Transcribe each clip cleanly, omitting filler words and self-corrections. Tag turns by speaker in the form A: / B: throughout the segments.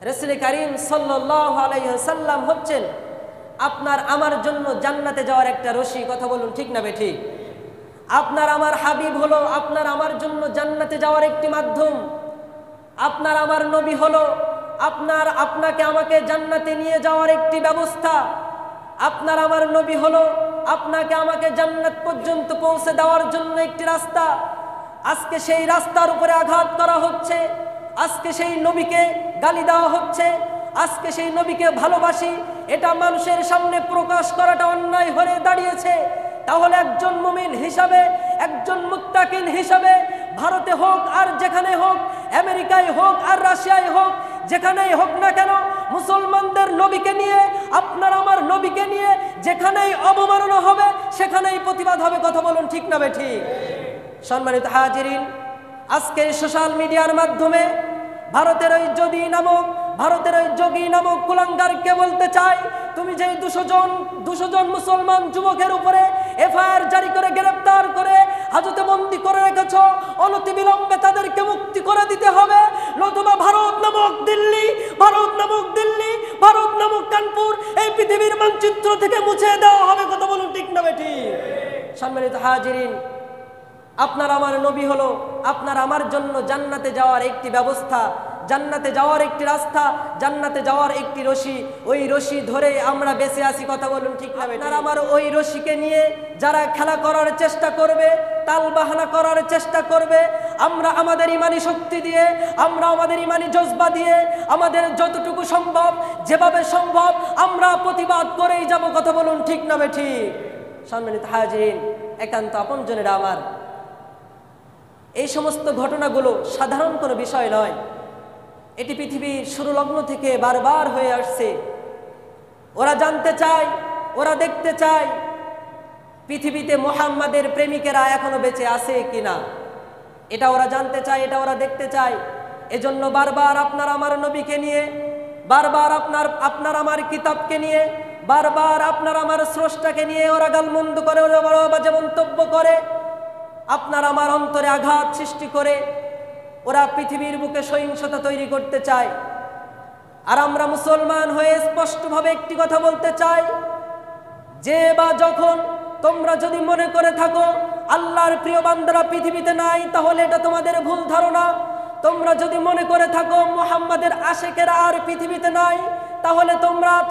A: রাসূল কারীম সাল্লাল্লাহু আলাইহি ওয়াসাল্লাম হচ্ছেন আপনার আমার জন্য জান্নাতে যাওয়ার একটা রশি। কথা বলুন ঠিক না বেঠিক? আপনার আমার হাবিব হলো আপনার আমার জন্য জান্নাতে যাওয়ার একটি মাধ্যম। আপনার আমার নবী হলো আপনাকে আমাকে জান্নাতে নিয়ে যাওয়ার একটি ব্যবস্থা। আপনার আমার নবী হলো আপনাকে আমাকে জান্নাত পর্যন্ত পৌঁছে দেওয়ার জন্য একটি রাস্তা। আজকে সেই রাস্তার উপরে আঘাত করা হচ্ছে, আজকে সেই নবীকে গালি দেওয়া হচ্ছে, আজকে সেই নবীকে ভালোবাসি এটা মানুষের সামনে প্রকাশ করাটা অন্যায় হয়ে দাঁড়িয়েছে। তাহলে একজন মুমিন হিসাবে, একজন মুত্তাকিন হিসাবে ভারতে হোক আর যেখানে হোক, আমেরিকায় হোক আর রাশিয়ায় হোক, যেখানেই হোক না কেন, মুসলমানদের নবীকে নিয়ে, আপনার আমার নবীকে নিয়ে যেখানেই অবমাননা হবে সেখানেই প্রতিবাদ হবে। কথা বলুন ঠিক না বেঠিক? সম্মানিত হাজিরিন, আজকে সোশ্যাল মিডিয়ার মাধ্যমে ভারতের ওই যোগী নামক কুলাঙ্গারকে বলতে চাই, তুমি যে 200 জন মুসলমান যুবকের উপরে এফআইআর জারি করে গ্রেফতার করে হাজতে বন্দী করে রেখেছ, অনতিবিলম্বে তাদেরকে মুক্তি করে দিতে হবে, নতুবা ভারত নামক দিল্লি, ভারত নামক কানপুর এই পৃথিবীর মানচিত্র থেকে মুছে দেওয়া হবে। কথা বলুন ঠিক না বেঠিক? সম্মানিত হাজিরিন, আপনার আমার নবী হলো আপনার আমার জন্য জান্নাতে যাওয়ার একটি ব্যবস্থা, জান্নাতে যাওয়ার একটি রাস্তা, জান্নাতে যাওয়ার একটি রশি। ওই রশি ধরে আমরা বেঁচে আছি। কথা বলুন ঠিক না? আপনার আমার ওই রশিকে নিয়ে যারা খেলা করার চেষ্টা করবে, তাল বাহানা করার চেষ্টা করবে, আমরা আমাদের ইমানি শক্তি দিয়ে, আমরা আমাদের ইমানি জজবা দিয়ে, আমাদের যতটুকু সম্ভব, যেভাবে সম্ভব আমরা প্রতিবাদ করেই যাব। কথা বলুন ঠিক না বেঠিক? সম্মানিত হাজিরিন, একান্ত আপনজনেরা আমার, এই সমস্ত ঘটনাগুলো সাধারণ কোনো বিষয় নয়। এটি পৃথিবীর শুরু লগ্ন থেকে বারবার হয়ে আসছে। ওরা জানতে চায়, ওরা দেখতে চায় পৃথিবীতে মুহাম্মাদের প্রেমিকেরা এখনো বেঁচে আছে কিনা। এটা ওরা জানতে চায়, এটা ওরা দেখতে চায়। এজন্য বারবার আপনার আমার নবীকে নিয়ে, বারবার আপনার আমার কিতাবকে নিয়ে, বারবার আপনার আমার স্রষ্টাকে নিয়ে ওরা গালমন্দ করে, ওরা বড় বাজে মন্তব্য করে, আপনার আমার অন্তরে আঘাত সৃষ্টি করে ওরা পৃথিবীর বুকে সহিংসতা তৈরি করতে চায়। আর আমরা মুসলমান হয়ে স্পষ্টভাবে একটি কথা বলতে চাই, যে বা যখন তোমরা যদি মনে করে থাকো আল্লাহর প্রিয় বান্দারা পৃথিবীতে নাই, তাহলে এটা তোমাদের ভুল ধারণা। তোমরা যদি মনে করে থাকো মুহাম্মাদের আশিকেরা আর পৃথিবীতে নাই, তাহলে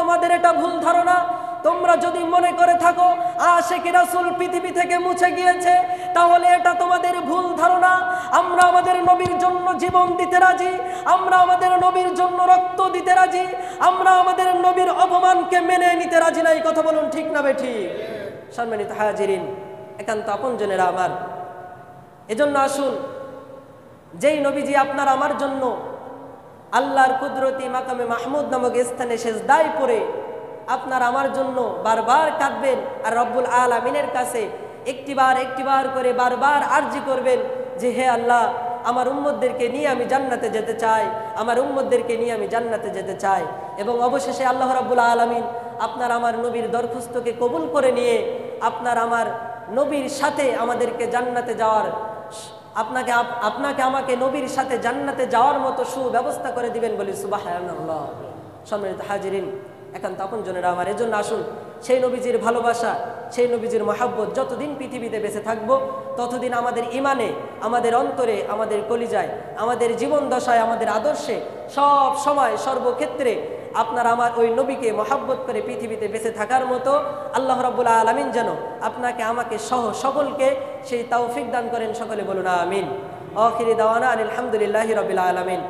A: তোমাদের এটা ভুল ধারণা। তোমরা যদি মনে করে থাকো আশিকি রাসূল পৃথিবী থেকে মুছে গিয়েছে, তাহলে এটা তোমাদের ভুল ধারণা। আমরা আমাদের নবীর জন্য জীবন দিতে রাজি, আমরা আমাদের নবীর জন্য রক্ত দিতে রাজি, আমরা আমাদের নবীর অপমানকে মেনে নিতে রাজি নাই। কথা বলুন ঠিক না বেঠিক? সম্মানিত হাজিরিন, একান্ত আপনজনেরা আমার, এজন্য আসুন, যেই নবীজি আপনার আমার জন্য আল্লাহর কুদরতি মাকামে মাহমুদ নামক স্থানে সেজদায় পড়ে আপনার আমার জন্য বারবার কাঁদবেন আর রব্বুল আলামিনের কাছে একটিবার করে বারবার আরজি করবেন যে হে আল্লাহ, আমার উম্মতদেরকে নিয়ে আমি জান্নাতে যেতে চাই, আমার উম্মতদেরকে নিয়ে আমি জান্নাতে যেতে চাই। এবং অবশেষে আল্লাহ রাব্বুল আলামিন আপনার আমার নবীর দরখাস্তকে কবুল করে নিয়ে আপনার আমার নবীর সাথে আমাদেরকে জান্নাতে যাওয়ার, আপনাকে আমাকে নবীর সাথে জান্নাতে যাওয়ার মতো সুব্যবস্থা করে দিবেন বলি সুবহানাল্লাহ। সম্মানিত হাজিরিন, একান্ত আপনজনেরা আমার, এজন্য আসুন সেই নবীজির ভালোবাসা, সেই নবীজির মহব্বত যতদিন পৃথিবীতে বেঁচে থাকবো ততদিন আমাদের ইমানে, আমাদের অন্তরে, আমাদের কলিজায়, আমাদের জীবন দশায়, আমাদের আদর্শে সব সময় সর্বক্ষেত্রে আপনার আমার ওই নবীকে মহব্বত করে পৃথিবীতে বেঁচে থাকার মতো আল্লাহ রাব্বুল আলামিন যেন আপনাকে আমাকে সহ সকলকে সেই তৌফিক দান করেন। সকলে বলুন আমিন। আখিরি দাওয়ানা আলহামদুলিল্লাহি রাব্বিল আলামিন।